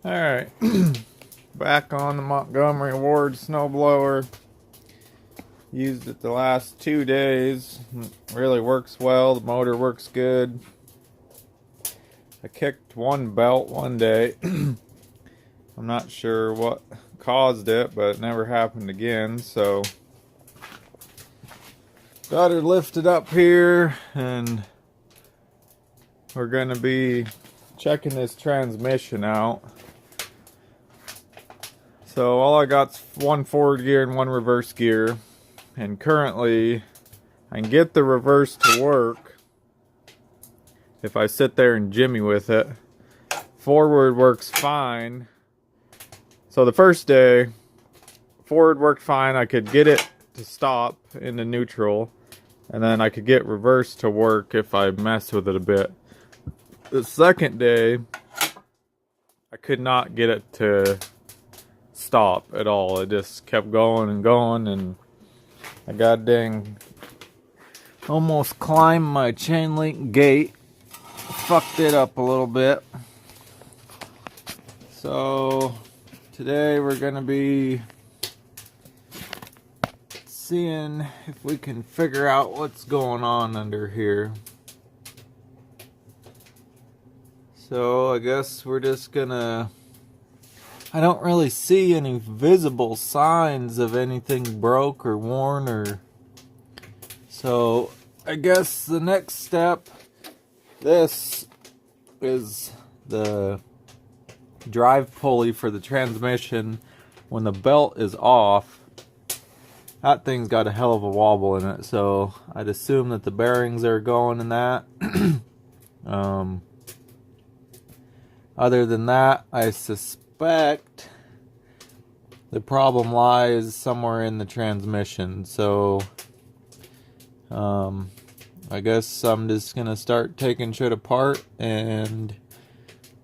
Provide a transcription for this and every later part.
Alright, back on the Montgomery Ward snowblower. Used it the last 2 days. Really works well. The motor works good. I kicked one belt one day. I'm not sure what caused it, but it never happened again. So got her lifted up here, and we're going to be checking this transmission out. So all I got's one forward gear and one reverse gear. And currently, I can get the reverse to work if I sit there and jimmy with it. Forward works fine. So the first day, forward worked fine. I could get it to stop into neutral. And then I could get reverse to work if I messed with it a bit. The second day, I could not get it to stop at all. It just kept going and going, and I got dang almost climbed my chain link gate. Fucked it up a little bit. So today we're gonna be seeing if we can figure out what's going on under here. So I guess we're just gonna... I don't really see any visible signs of anything broke or worn or... So I guess the next step, this is the drive pulley for the transmission. When the belt is off, that thing's got a hell of a wobble in it, so I'd assume that the bearings are going in that. Other than that, I suspect the problem lies somewhere in the transmission. So I guess I'm just gonna start taking shit apart and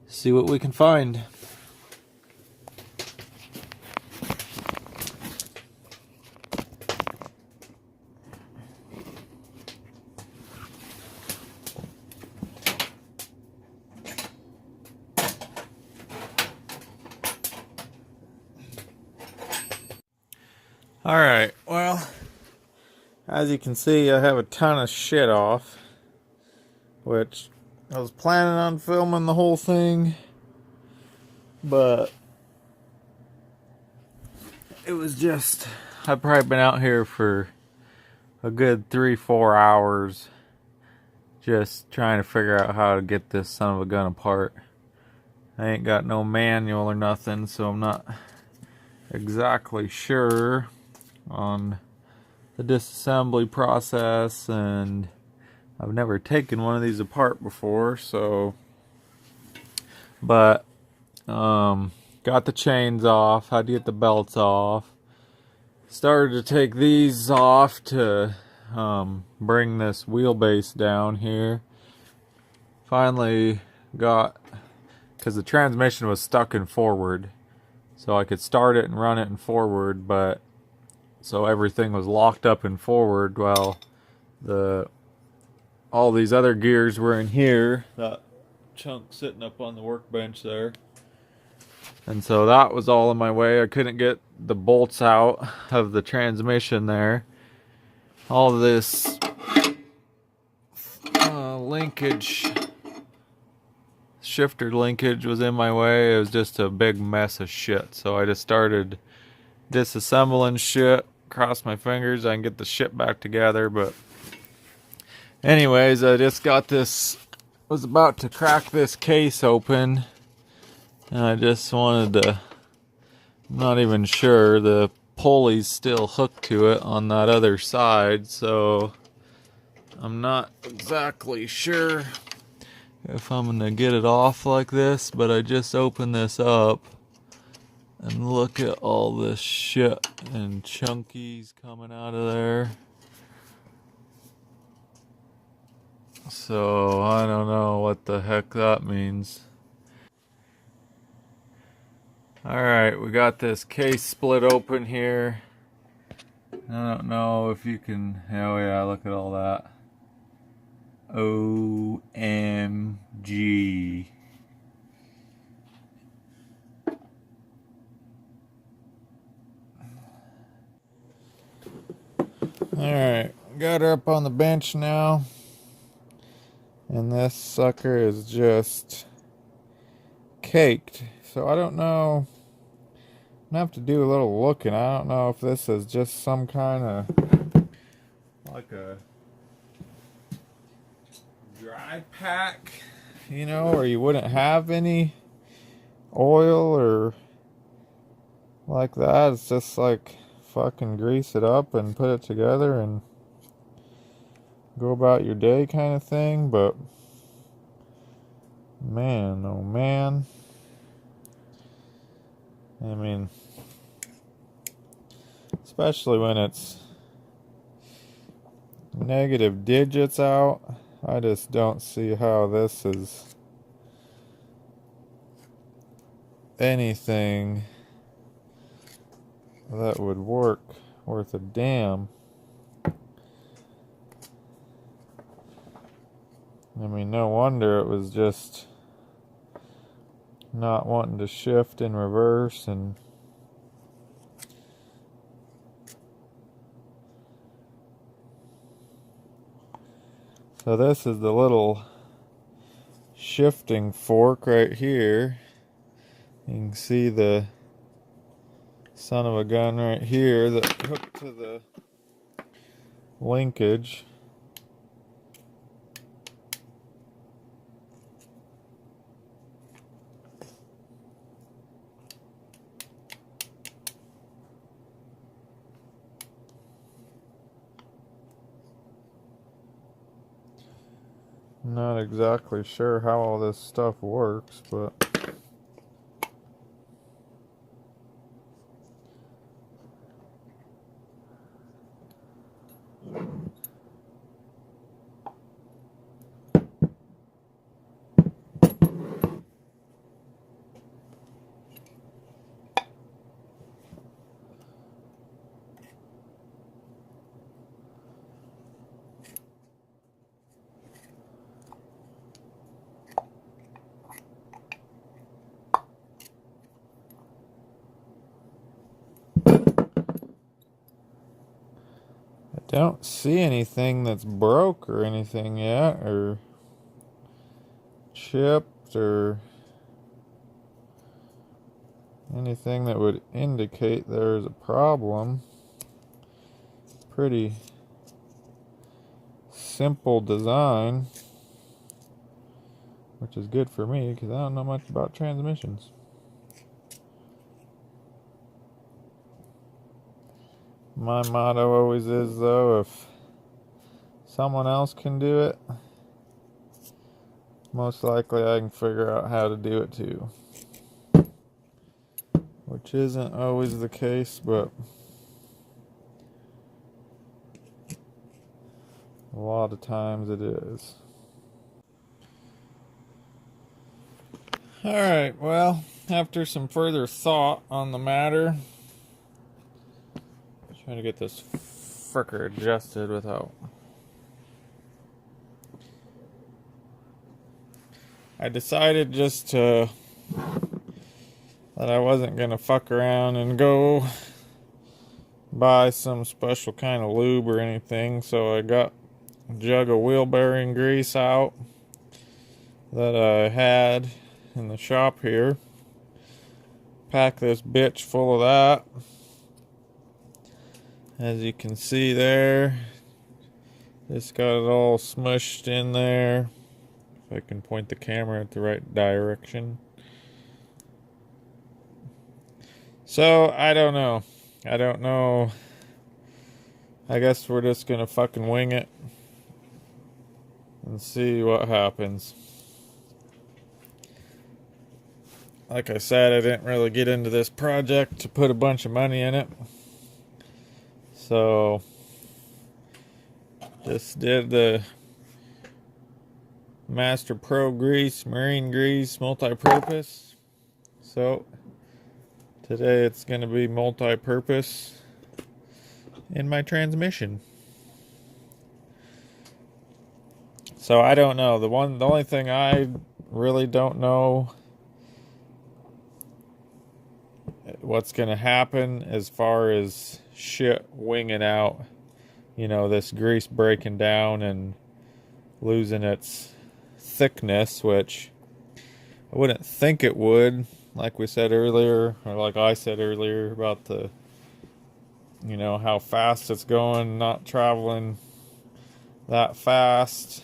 see what we can find. Alright, well, as you can see, I have a ton of shit off, which I was planning on filming the whole thing, but it was just, I've probably been out here for a good 3-4 hours just trying to figure out how to get this son of a gun apart. I ain't got no manual or nothing, so I'm not exactly sure on the disassembly process, and I've never taken one of these apart before, so but got the chains off, had to get the belts off, started to take these off to bring this wheelbase down here. Finally got, because the transmission was stuck in forward, so I could start it and run it in forward, but so everything was locked up in forward while all these other gears were in here. That chunk sitting up on the workbench there. And so that was all in my way. I couldn't get the bolts out of the transmission there. All of this linkage, shifter linkage was in my way. It was just a big mess of shit. So I just started disassembling shit. Cross my fingers I can get the shit back together. But anyways, I just got this, was about to crack this case open, and I just wanted to, I'm not even sure, the pulley's still hooked to it on that other side, so I'm not exactly sure if I'm gonna get it off like this. But I just opened this up and look at all this shit and chunkies coming out of there. So I don't know what the heck that means. Alright, we got this case split open here. I don't know if you can, oh yeah, look at all that. OMG. Alright, got her up on the bench now. And this sucker is just caked. So I don't know. I'm gonna have to do a little looking. I don't know if this is just some kind of like a dry pack, you know, or you wouldn't have any oil or like that. It's just like fucking grease it up and put it together and go about your day kind of thing. But man, oh man, I mean, especially when it's negative digits out, I just don't see how this is anything that would work worth a damn. I mean, no wonder it was just not wanting to shift in reverse. And so this is the little shifting fork right here. You can see the son of a gun right here that hooked to the linkage. Not exactly sure how all this stuff works, but I don't see anything that's broke or anything yet, or chipped, or anything that would indicate there's a problem. Pretty simple design, which is good for me because I don't know much about transmissions. My motto always is, though, if someone else can do it, most likely I can figure out how to do it too. Which isn't always the case, but a lot of times it is. Alright, well, after some further thought on the matter, trying to get this fricker adjusted without. I decided just that I wasn't going to fuck around and go buy some special kind of lube or anything, so I got a jug of wheel bearing grease out that I had in the shop here. Pack this bitch full of that. As you can see there, it's got it all smushed in there. If I can point the camera at the right direction. So, I don't know. I guess we're just gonna fucking wing it and see what happens. Like I said, I didn't really get into this project to put a bunch of money in it. So, just did the Master Pro grease, marine grease, multi-purpose. So, today it's going to be multi-purpose in my transmission. So, I don't know. The only thing I really don't know what's going to happen as far as shit winging out you know, this grease breaking down and losing its thickness, which I wouldn't think it would, like we said earlier, or like I said earlier about the, you know, how fast it's going, not traveling that fast.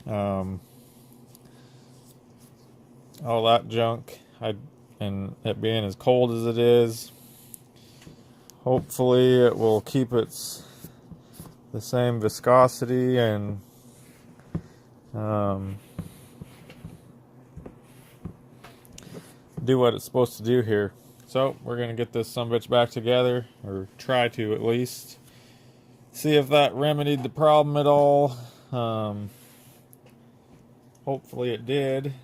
All that junk. And it being as cold as it is, hopefully it will keep the same viscosity and do what it's supposed to do here. So we're gonna get this sumbitch back together, or try to at least. See if that remedied the problem at all. Hopefully it did.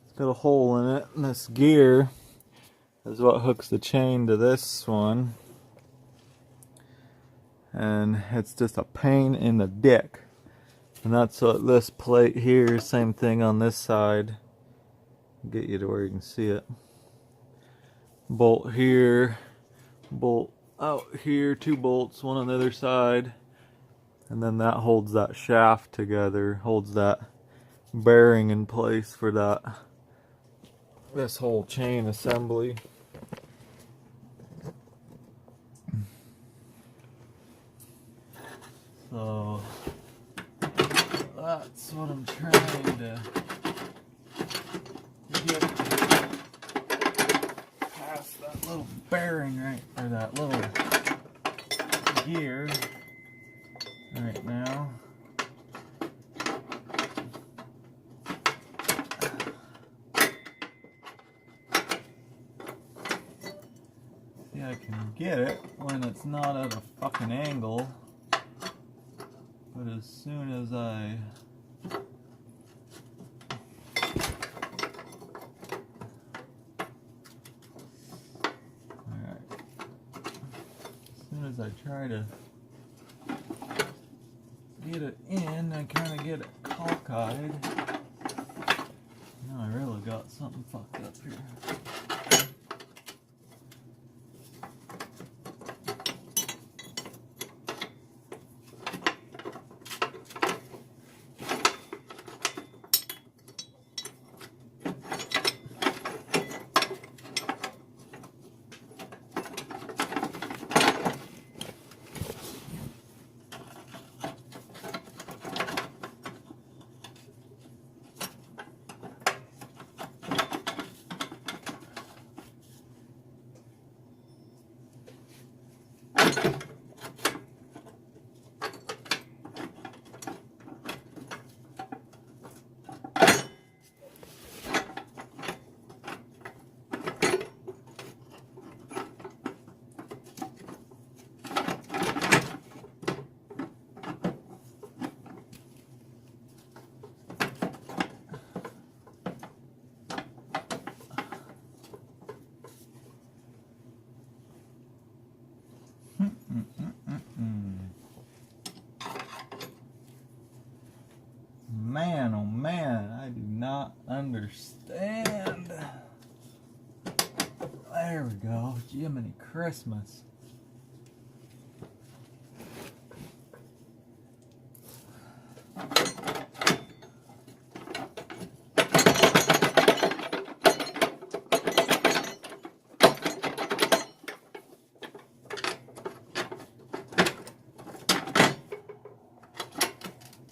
It's got a hole in it, and this gear is what hooks the chain to this one. And it's just a pain in the dick. And that's what this plate here, same thing on this side. Get you to where you can see it. Bolt here, bolt out here, 2 bolts, one on the other side. And then that holds that shaft together, holds that bearing in place for this whole chain assembly. So that's what I'm trying to get past that little bearing right, or that little gear right now. See, I can get it when it's not at a fucking angle. But as soon as I try to get it in, I kind of get it cockeyed. Now I really got something fucked up here. Man, oh man, I do not understand. There we go, Jiminy Christmas.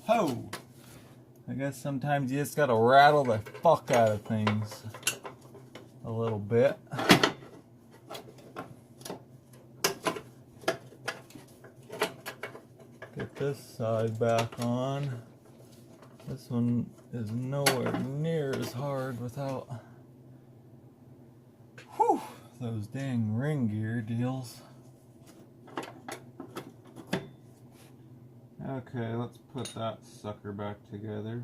Ho! I guess sometimes you just gotta rattle the fuck out of things a little bit. Get this side back on. This one is nowhere near as hard without those dang ring gear deals. Okay, let's put that sucker back together.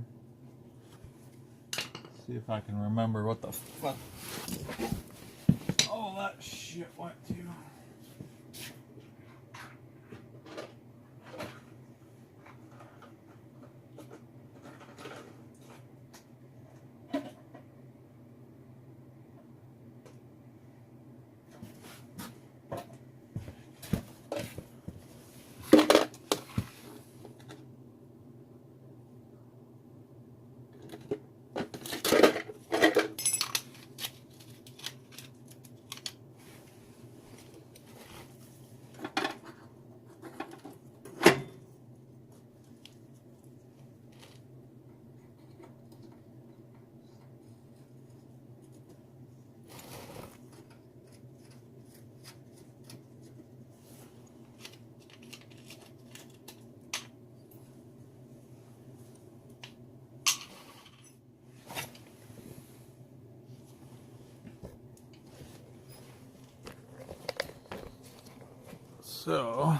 See if I can remember what the fuck all that shit went to. So,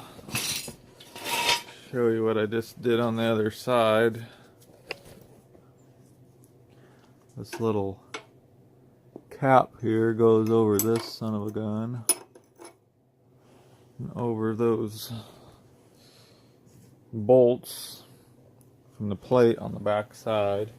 show you what I just did on the other side. This little cap here goes over this son of a gun and over those bolts from the plate on the back side.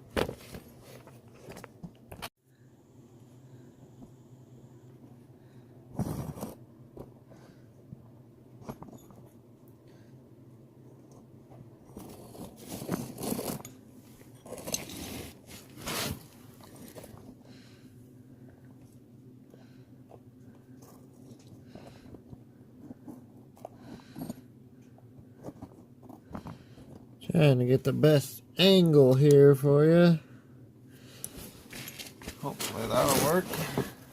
Trying to get the best angle here for you. Hopefully that'll work.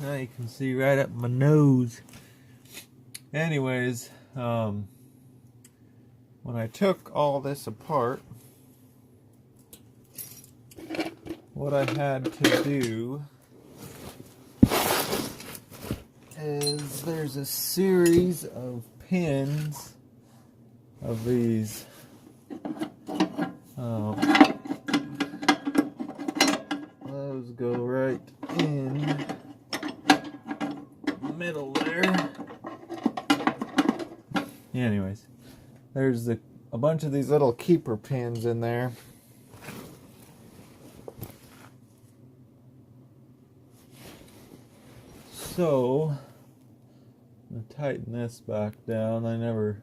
Now you can see right up my nose. Anyways, when I took all this apart, what I had to do is there's a series of pins of these those go right in the middle there. Anyways, there's a bunch of these little keeper pins in there. So, I'm going to tighten this back down. I never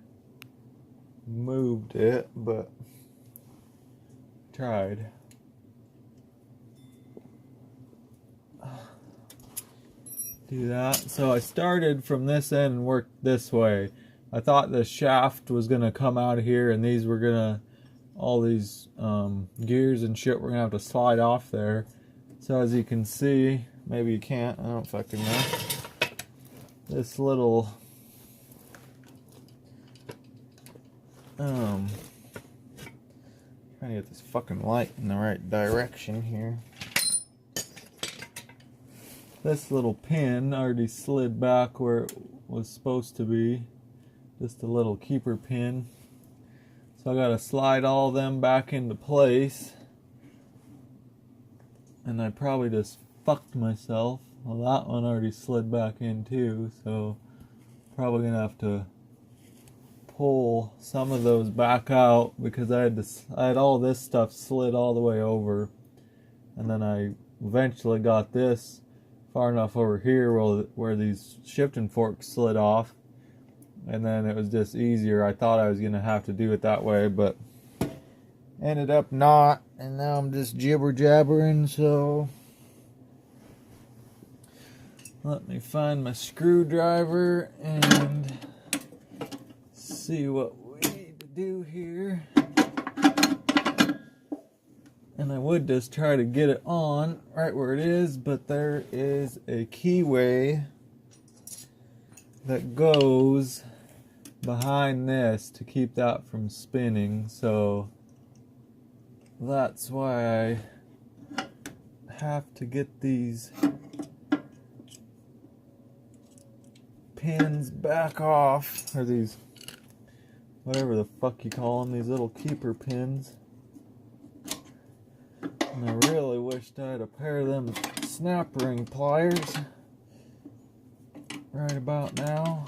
moved it, but tried. Do that. So I started from this end and worked this way. I thought the shaft was gonna come out of here, and these were gonna, all these gears and shit were gonna have to slide off there. So as you can see, maybe you can't, I don't fucking know. This little trying to get this fucking light in the right direction here. This little pin already slid back where it was supposed to be. Just a little keeper pin. So I gotta slide all them back into place. And I probably just fucked myself. Well, that one already slid back in too, so probably gonna have to pull some of those back out because I had all this stuff slid all the way over, and then I eventually got this far enough over here where these shifting forks slid off, and then it was just easier. I thought I was gonna have to do it that way, but ended up not, and now I'm just jibber jabbering. So let me find my screwdriver and see what we need to do here. And I would just try to get it on right where it is, but there is a keyway that goes behind this to keep that from spinning, so that's why I have to get these pins back off, or these, whatever the fuck you call them, these little keeper pins. And I really wished I had a pair of them snap ring pliers right about now,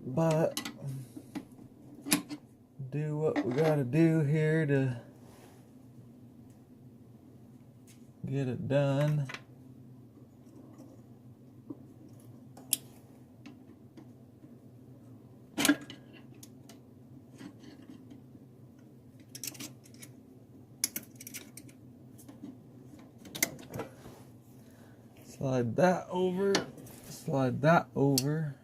but do what we gotta do here to get it done. Slide that over, slide that over.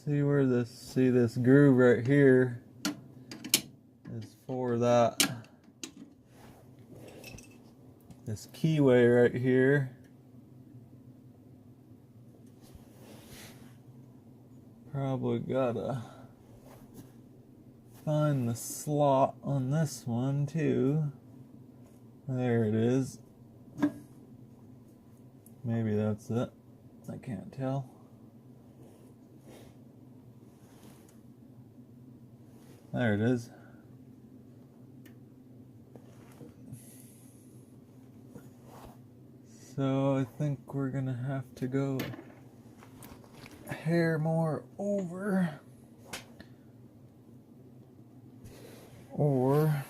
See where this groove right here is for that. This keyway right here. Probably gotta find the slot on this one too. There it is. Maybe that's it. I can't tell. There it is. So I think we're gonna have to go a hair more over, or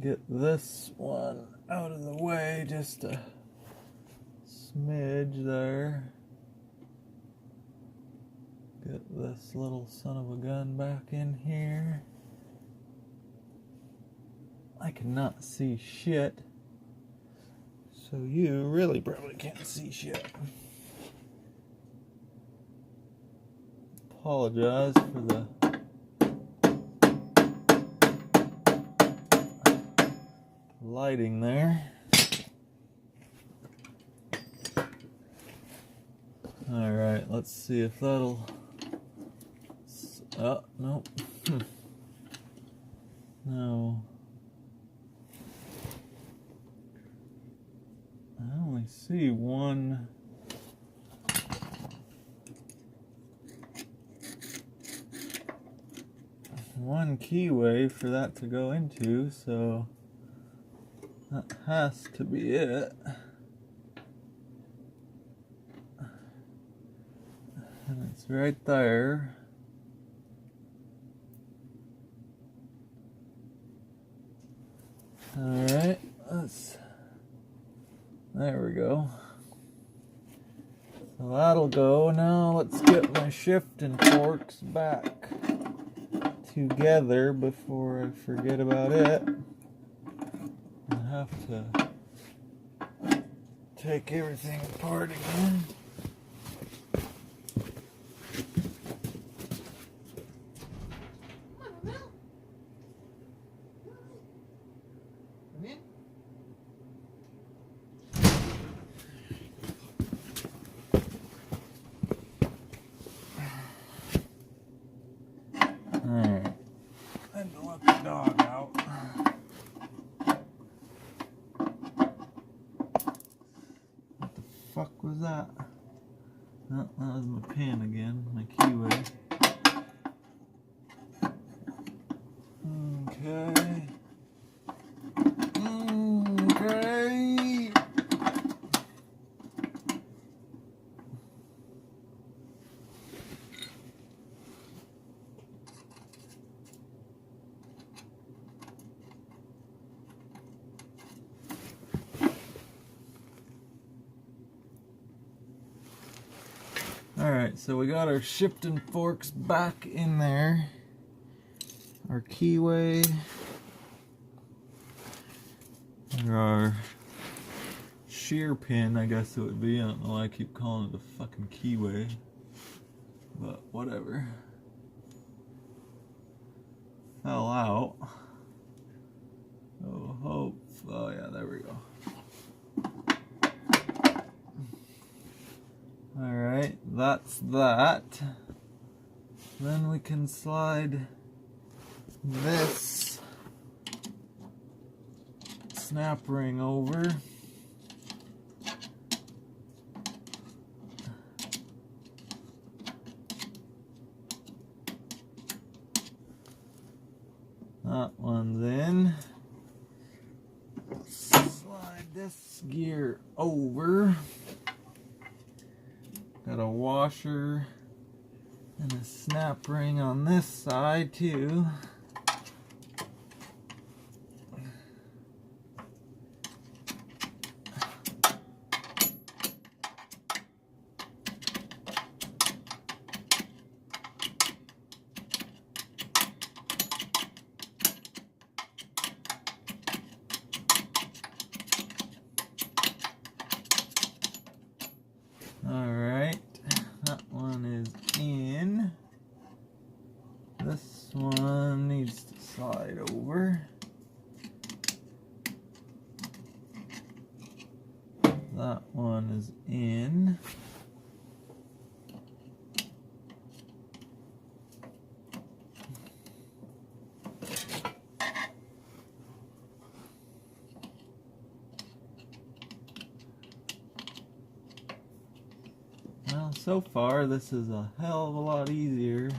get this one out of the way just a smidge there. Get this little son of a gun back in here. I cannot see shit. So you really probably can't see shit. Apologize for the lighting there. Alright, let's see if that'll... Oh, nope. No. I only see one keyway for that to go into, so that has to be it. And it's right there. Alright, there we go. So that'll go. Now let's get my shifting forks back together before I forget about it. I have to take everything apart again. Alright, and to let the dog out. What the fuck was that? Oh, that was my pin again, my keyway. Okay. Okay. Alright, so we got our shifting forks back in there. Our keyway. Our shear pin, I guess it would be. I don't know why I keep calling it a fucking keyway. But whatever. Fell out. Oh, hope. Oh yeah, there we go. Alright, that's that. Then we can slide this snap ring over. That one's in. Slide this gear over. Got a washer and a snap ring on this side too. Alright, that one is in. This one needs to slide over. That one is in. Well, so far this is a hell of a lot easier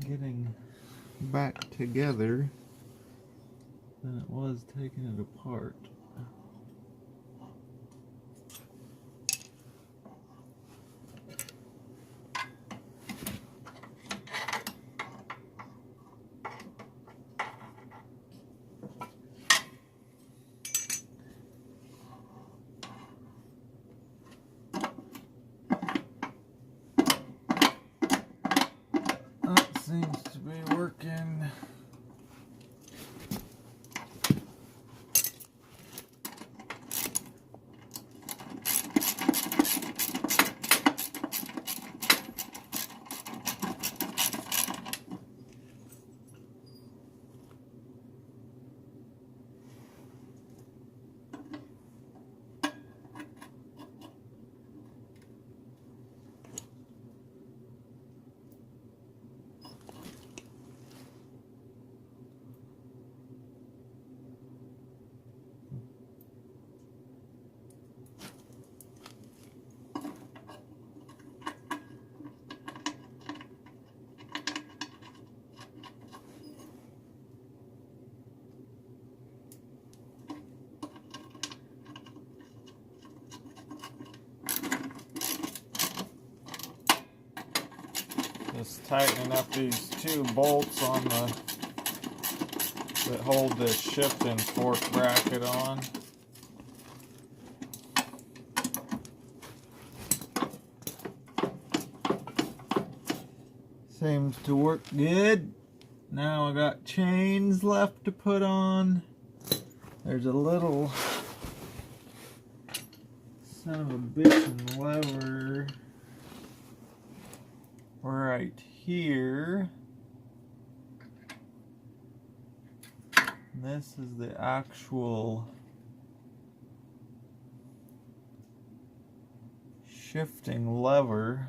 getting back together than it was taking it apart. That seems to be working. Just tightening up these two bolts on the that hold the shifting fork bracket on. Seems to work good. Now I got chains left to put on. There's a little son of a bitchin' lever right here. This is the actual shifting lever.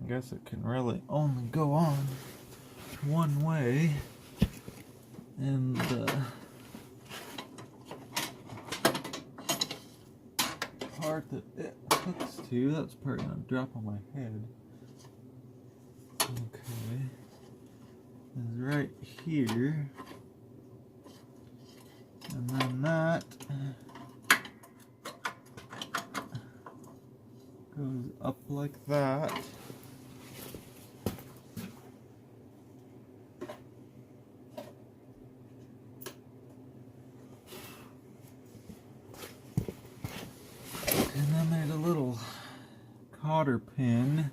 I guess it can really only go on one way, and part that it hooks to, that's probably gonna drop on my head. Okay, is right here, and then that goes up like that. And then there's a little cotter pin.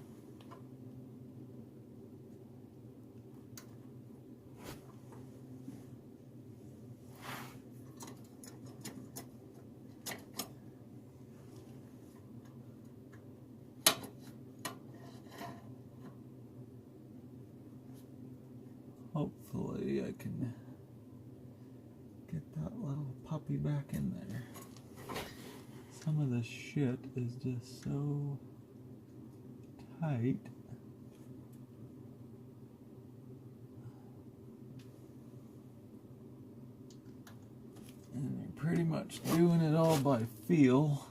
Hopefully I can get that little puppy back in there. Some of this shit is just so tight. And you're pretty much doing it all by feel.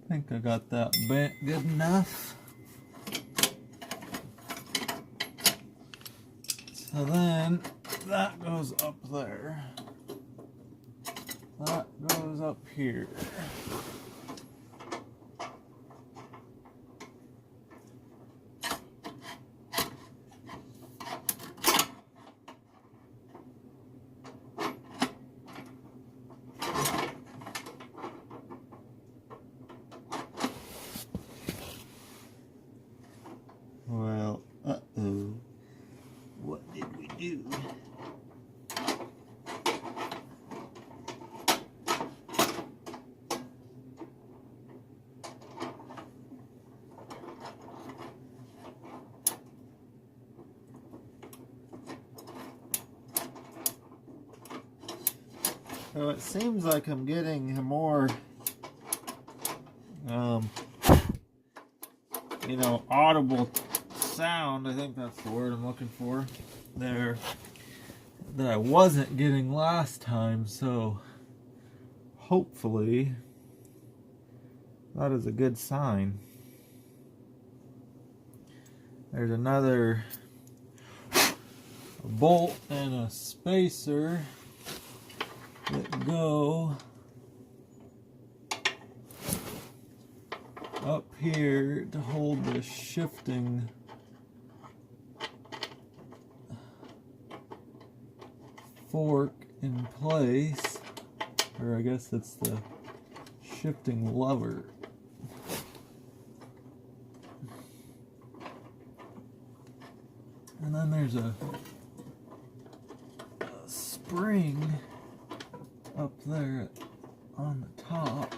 I think I got that bent good enough. So then that goes up there. That goes up here. Well, uh-oh. What did we do? So it seems like I'm getting a more, you know, audible sound. I think that's the word I'm looking for there, that I wasn't getting last time. So hopefully that is a good sign. There's another bolt and a spacer that go up here to hold the shifting fork in place, or I guess it's the shifting lever. And then there's a spring up there on the top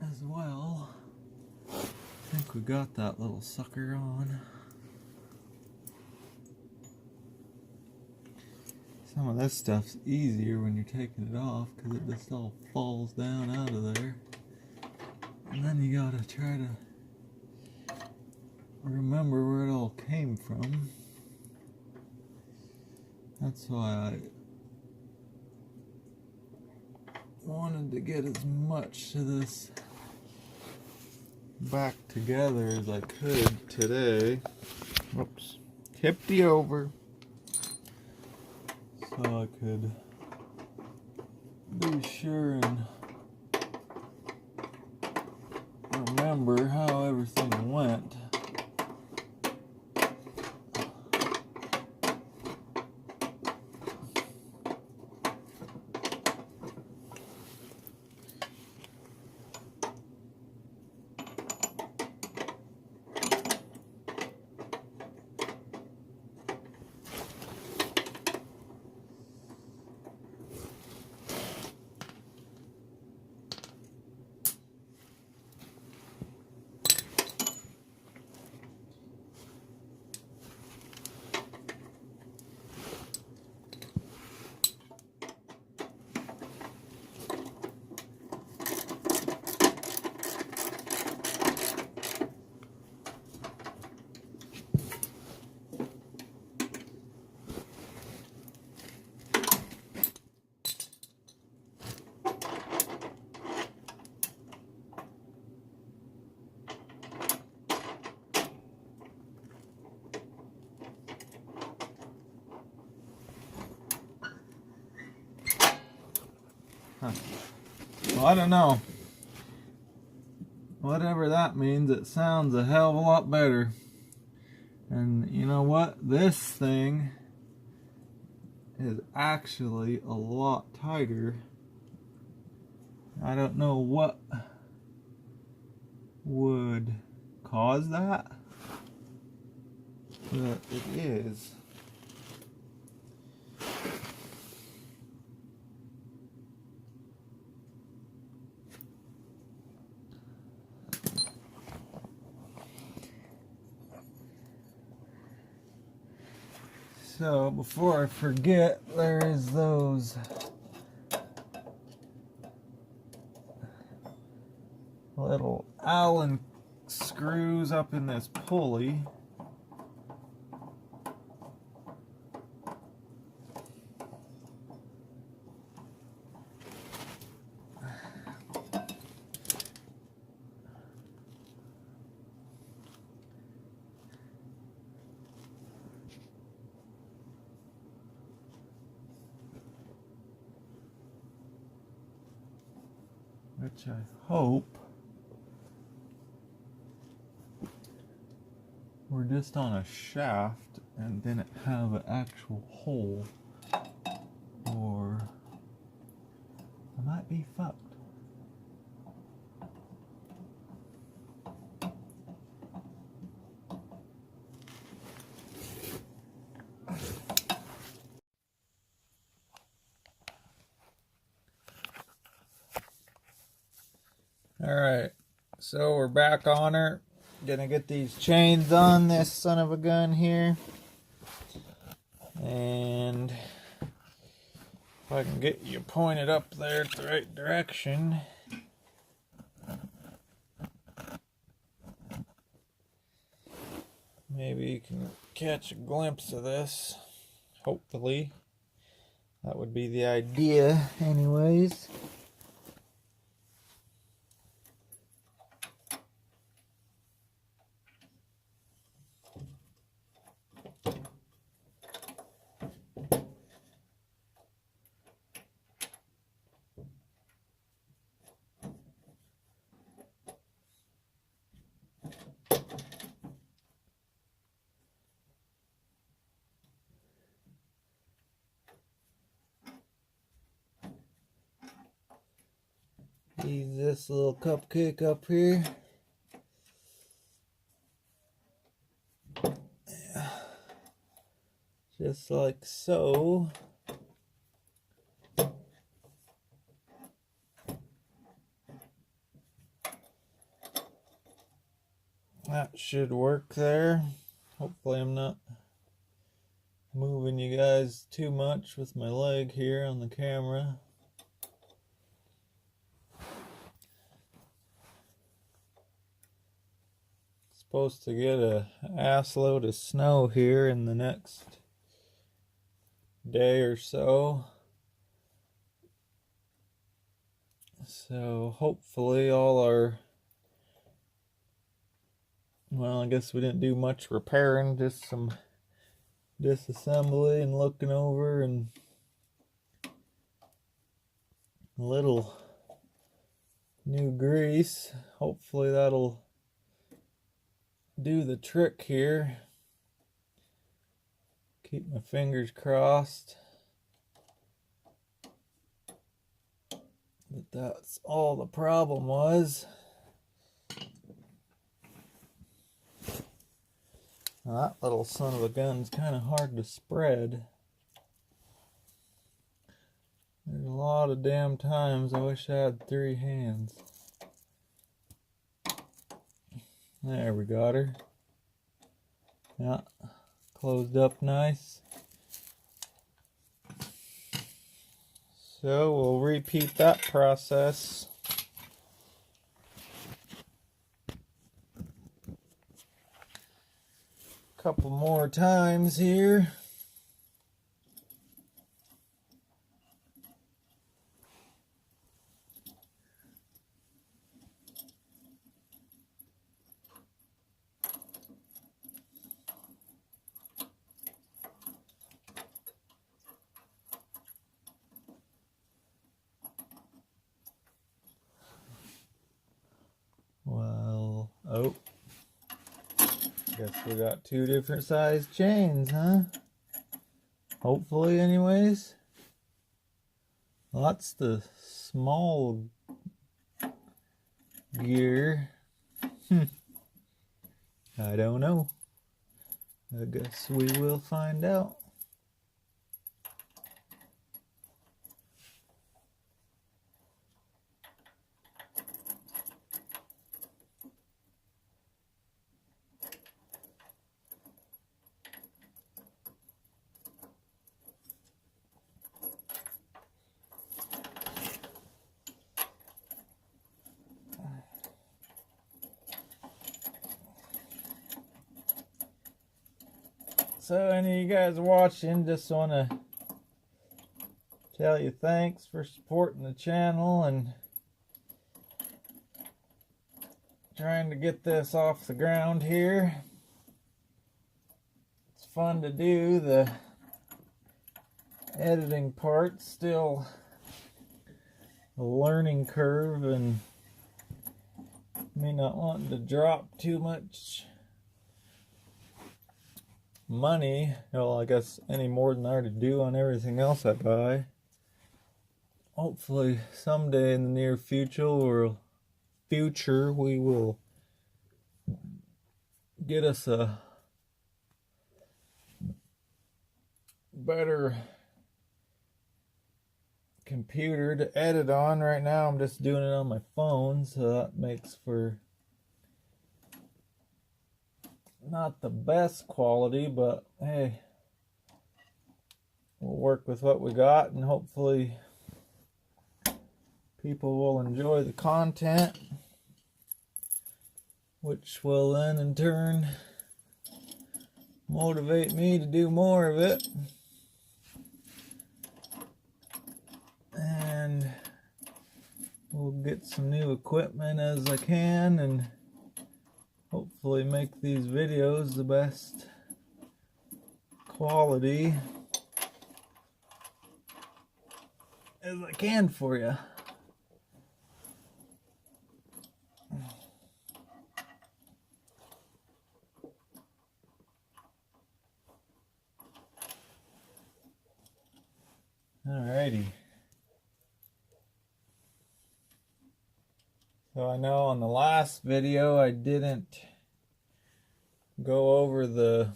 as well. I think we got that little sucker on. Some of this stuff's easier when you're taking it off because it just all falls down out of there. And then you gotta try to remember where it all came from. That's why I wanted to get as much of this back together as I could today. Whoops. Tipped you over. So I could be sure and remember how everything went. Well, I don't know. Whatever that means, it sounds a hell of a lot better. And you know what? This thing is actually a lot tighter. I don't know what would cause that, but it is. So before I forget, there is those little Allen screws up in this pulley. Which I hope we're just on a shaft and didn't have an actual hole, or I might be fucked. Alright, so we're back on her. Gonna get these chains on this son of a gun here. And If I can get you pointed up there at the right direction. Maybe you can catch a glimpse of this. Hopefully. That would be the idea anyways. Use this little cupcake up here. Yeah. Just like so. That should work there. Hopefully I'm not moving you guys too much with my leg here on the camera. Supposed to get a ass load of snow here in the next day or so. So hopefully all our, well, I guess we didn't do much repairing, just some disassembly and looking over and a little new grease. Hopefully that'll do the trick here. Keep my fingers crossed that that's all the problem was. Now that little son of a gun's kind of hard to spread. There's a lot of damn times I wish I had 3 hands. There, we got her. Yeah, closed up nice. So we'll repeat that process. A couple more times here. Well, oh, guess we got 2 different size chains, huh? Hopefully, anyways. Well, that's the small gear. I don't know. I guess we will find out. So any of you guys watching, just want to tell you thanks for supporting the channel and trying to get this off the ground here. It's fun to do. The editing part's still a learning curve, and me not wanting to drop too much money, well, I guess any more than I already do on everything else I buy. Hopefully someday in the near future we will get us a better computer to edit on. Right now I'm just doing it on my phone, so that makes for not the best quality, but hey, we'll work with what we got, and hopefully people will enjoy the content, which will then in turn motivate me to do more of it. And we'll get some new equipment as I can, and hopefully make these videos the best quality as I can for you. Alrighty. So I know on the last video I didn't go over the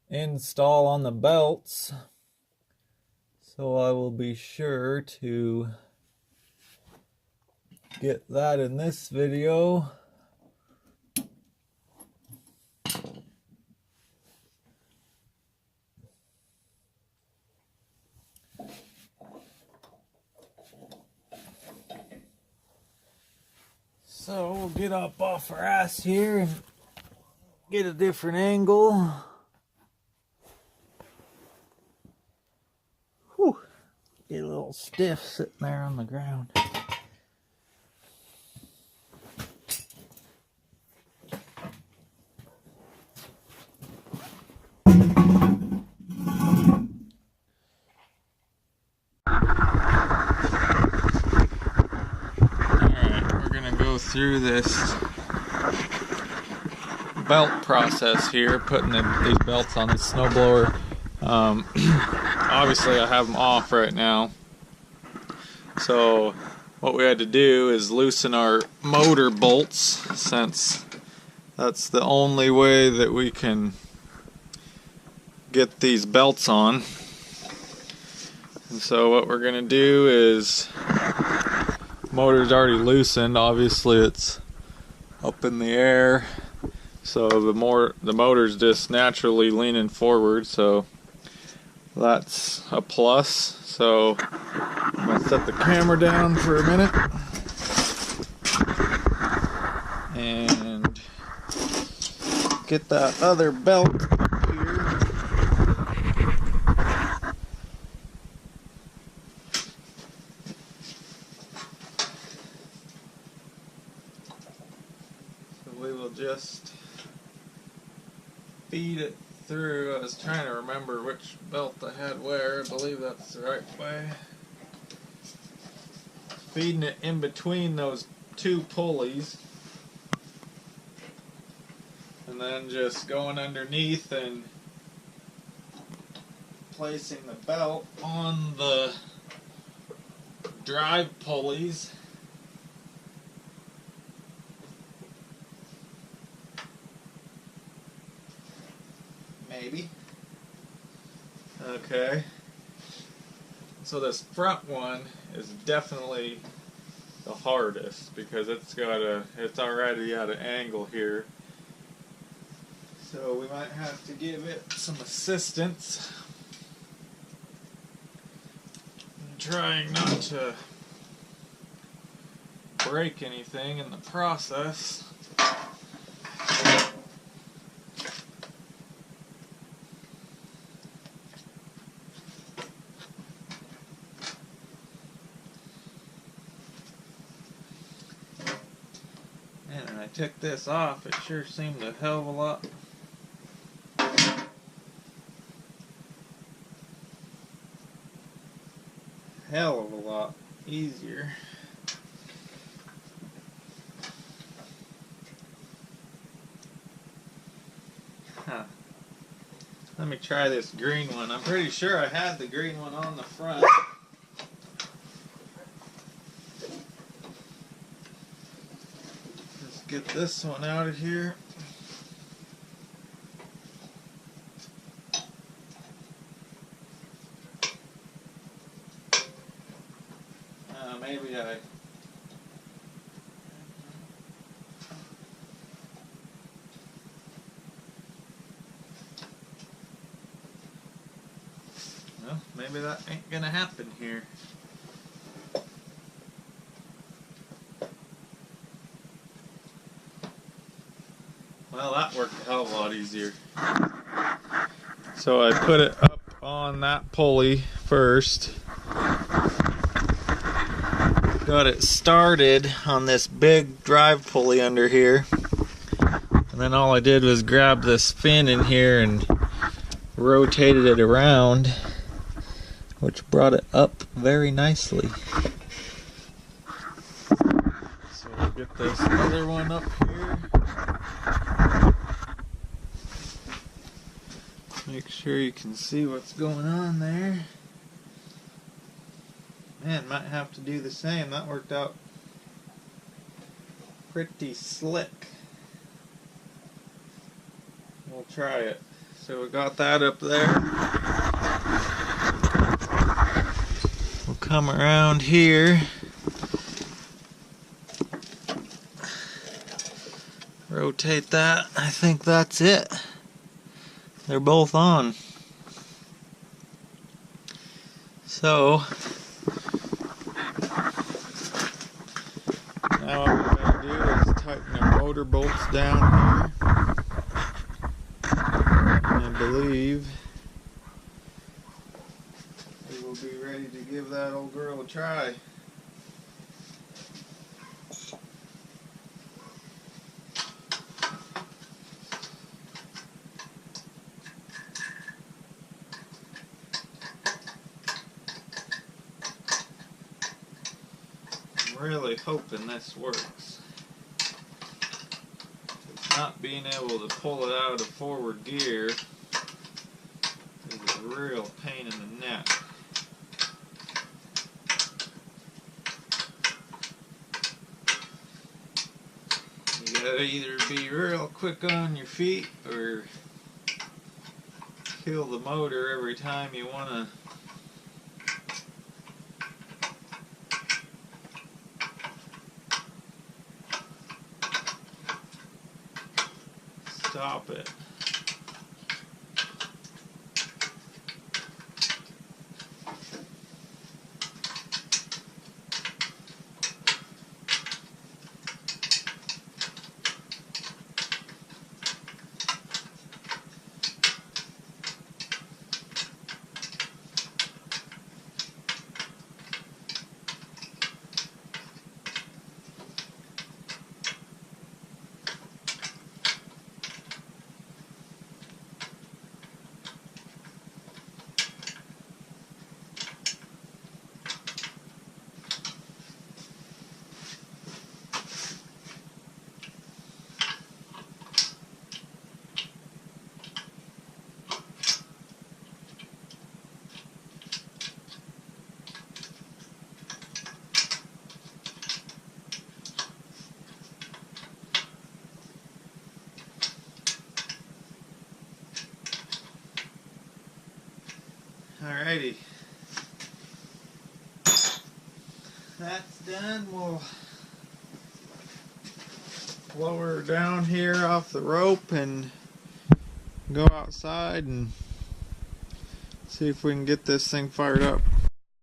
install on the belts, so I will be sure to get that in this video. So we'll get up off our ass here and get a different angle. Whew. Get a little stiff sitting there on the ground. Through this belt process here, putting these belts on this snowblower. Obviously I have them off right now, so what we had to do is loosen our motor bolts, since that's the only way that we can get these belts on. And so what we're gonna do is, motor's already loosened, obviously it's up in the air, so the motor's just naturally leaning forward, so that's a plus. So I'm going to set the camera down for a minute and get that other belt up here. We will just feed it through. I was trying to remember which belt I had where. I believe that's the right way. Feeding it in between those two pulleys, and then just going underneath and placing the belt on the drive pulleys. Maybe. Okay. So this front one is definitely the hardest because it's already at an angle here. So we might have to give it some assistance. I'm trying not to break anything in the process. And I took this off, it sure seemed a hell of a lot easier. Huh. Let me try this green one. I'm pretty sure I had the green one on the front. Let's get this one out of here. Maybe I... Well, maybe that ain't gonna happen here. Well, that worked a hell of a lot easier. So I put it up on that pulley first. Got it started on this big drive pulley under here. And then all I did was grab this fin in here and rotated it around, which brought it up very nicely. So we'll get this other one up here. Make sure you can see what's going on there. Man, might have to do the same. That worked out pretty slick. We'll try it. So we got that up there. We'll come around here. Rotate that. I think that's it. They're both on. So now what we're going to do is tighten the motor bolts down here. And I believe we will be ready to give that old girl a try. Really hoping this works. Not being able to pull it out of forward gear is a real pain in the neck. You gotta either be real quick on your feet or kill the motor every time you wanna stop it. Alrighty, that's done. We'll lower her down here off the rope and go outside and see if we can get this thing fired up.